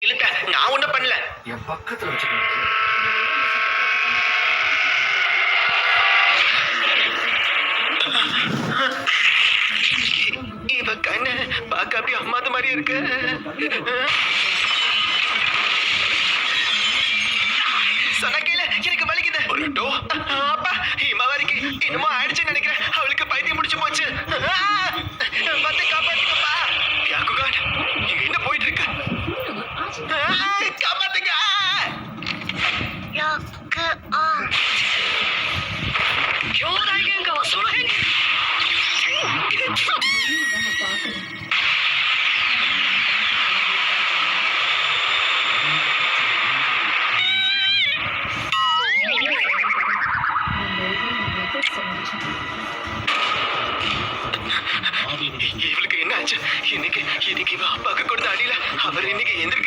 இல்ல நான் ஒண்ணும் பண்ணல. என் பக்கத்துல வச்சுக்கணும். இவ கண்ணு பார்க்க அப்படியே அம்மாத மாதிரி இருக்கு. சொன்ன கேளு, எனக்கு வலிக்குது. அப்பா இம்மா வரைக்கும் என்னமோ ஆயிடுச்சுன்னு நினைக்கிறேன். அவளுக்கு பைத்தியம் முடிச்சு போச்சு. வந்து காப்பாத்துங்கப்பா. யாக்குகான் இங்க என்ன போயிட்டு இருக்கு? காப்பாத்துங்க. இவளுக்கு என்ன ஆச்சு? இன்னைக்கு இவ அப்பாவுக்கு கொடுத்த அடியில அவர் இன்னைக்கு எந்திரிக்க